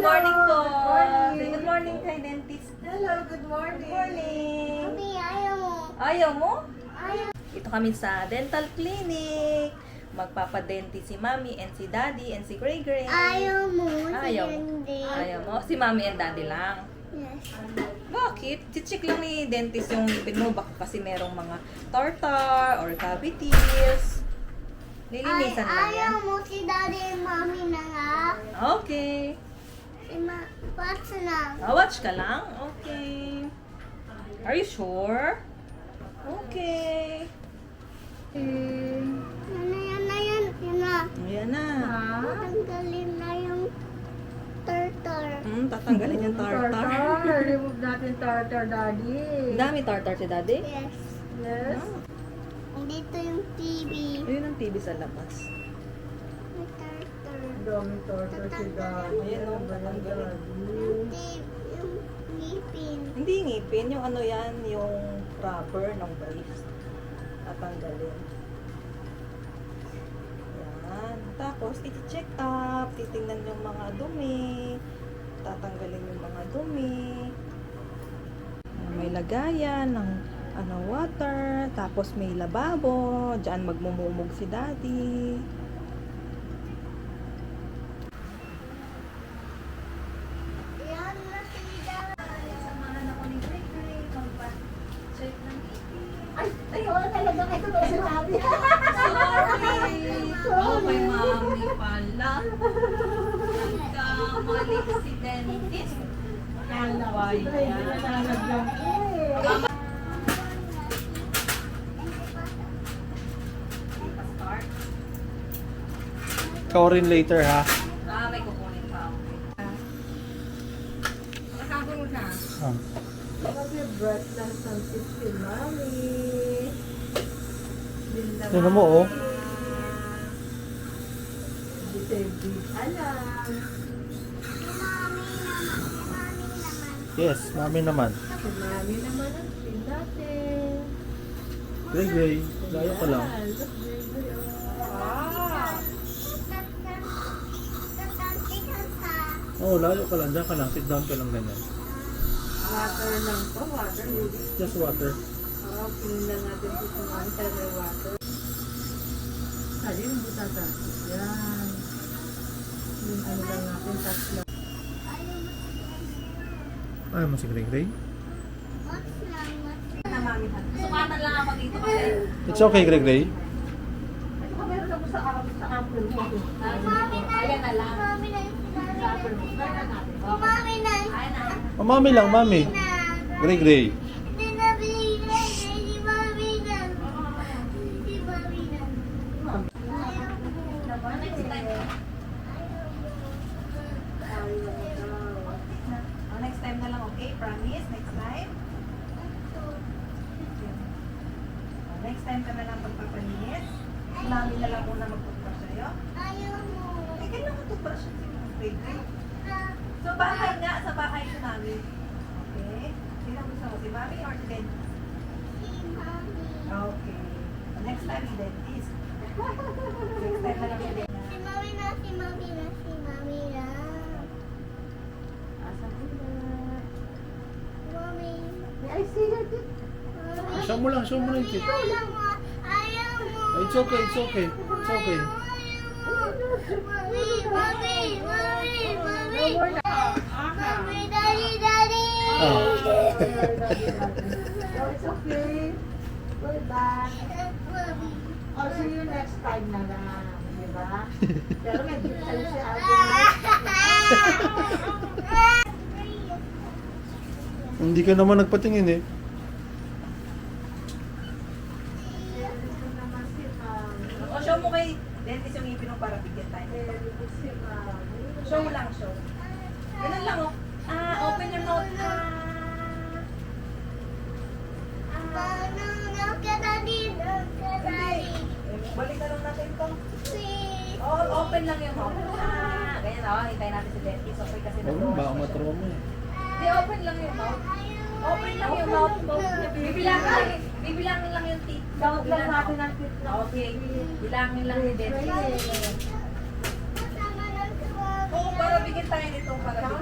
morning po. Good morning. Say good morning kay dentist. Hello, good morning. Good morning. Mami, ayaw mo. Ayaw mo? Ayaw. Ito kami sa dental clinic. Magpapadentist si Mami and si Daddy and si Gray Gray. Ayaw mo. Ayaw mo? Hindi. Ayaw mo? Si Mami and Daddy lang. Yes. Bakit? Chichik lang ni dentist yung ngipin mo. Baka kasi merong mga tartar or cavities. Lilinisan lang yan. Ayaw mo si daddy and mommy na nga. Okay. Watch na. Watch ka lang? Okay. Are you sure? Okay. Yan na, yan na, yan. Yan na. Ayan na. Tanggalin na yung tartar. Tatanggalin yung tartar. Remove natin tartar, daddy. Ang dami tartar si Daddy. Yes. Yes. Dito yung TV. Ayun ang TV sa labas. May tartar. Dami tartar si daddy. Ayan, oh, Ano ba yan, tatanggalin. daddy? Yung TV, yung ngipin. Hindi ngipin. Yung ano yan, yung rubber ng brace. Tatanggalin. Yan. Tapos, iti-check up. Titingnan yung mga dumi. Tatanggalin yung mga dumi. May lagayan ng water. Tapos may lababo. Diyan magmumumog si Daddy. Yan na si daddy. Samahan ako ni Gray Gray. Magpa-check ng ngipin. Ay, wala talaga kayo na sinabi. Sorry! Okay, mami pala. Nagkamali si dentist. Kala ko si Dre, hindi na nalagyan ko eh. Start. Ikaw rin later ha. May kukunin pa ako. Nakakaroon na. Ah. Kasi breath lang sa si mami. Tignan mo, oh. Hindi tayo big alam. Si mommy naman. Si mommy naman. Yes, mami naman. Si mami naman ang pin dati. Gray Gray, layo ka lang. Oo, layo ka lang. Diyan ka lang. Sit down ka lang ganyan. Water lang to, water. Just water. Tingnan natin dito naman sa may water. Sabi yung butata. Yan. Yung ano lang natin, touch lang. Ayaw mo si Gray Gray? Sukatan lang ako dito kasi. It's okay, Gray Gray. Ito ka meron ako sa apple mo. Ayan na lang. Mami na. Ayan na. Oh, mami lang, mami. Gray Gray. Hindi na binigay. Si mami na. Si mami na. Next time. Next time na lang, okay? Promise? Next time? Next time ka na lang magpapalinis. Si Mami na lang muna mag-toothbrush sa'yo. Ayaw mo. Eh, kailan mag-toothbrush si Baby? So, bahay nga. Sa bahay si Mami. Okay? Sino gusto mo? Si Mami or si dentist? Si mami. Okay. Next time, si dentist. Next time na lang si dentist. Si mami na. Si mami na. Si mami na. Asa mo na? Mami. I see that. Mami. Show mo lang yung tip. Ayaw mo. Ayaw mo. It's okay, it's okay. It's okay. Mami. Mami. Mami. Mami. No more na. Mami. Daddy. Daddy. Ah. So it's okay. We're back. Mami. I'll see you next time na lang. Diba? Pero may gift sa'yo si Alvin. Hindi ka naman nagpatingin eh. naman si Mami. O, show mo kay dentist yung ngipin mo para bigyan tayo. Si Mami. Show lang, show. Ganun lang, oh. Open your mouth. Paano na ka, Daddy? Na ka, Daddy. Balik na lang natin ito. Please. Oh, open lang yung mouth. Ganyan, hintayin natin si dentist. Okay kasi Oo, baka matrawa mo eh. Hindi, open lang yung mouth. Open lang yung mouth mo. Bibilangin lang yung teeth. Count lang natin ang tip na. Okay. Bilangin lang ni dentist. Kasama lang si Mami. Oo, para bigyan tayo nito. Para bigyan.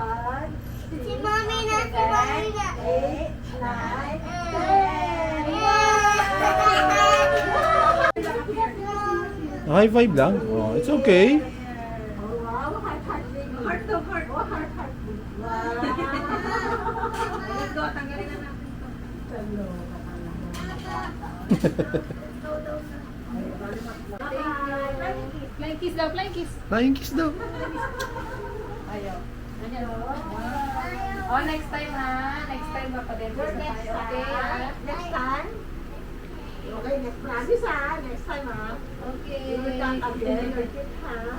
Si Mami na, si Mami na. 8, 9, 10. High five lang? Oh, it's okay. Heart to heart. Oh, heart. Let's go, tanggalin na natin ito. Flying kiss daw, flying kiss. Flying kiss daw. Ayaw. Ganyan. Oh, next time ha. Next time mapadentist na tayo. Okay? Next time? Okay, next promise ha. Next time ha. Okay. You will come again. Ha?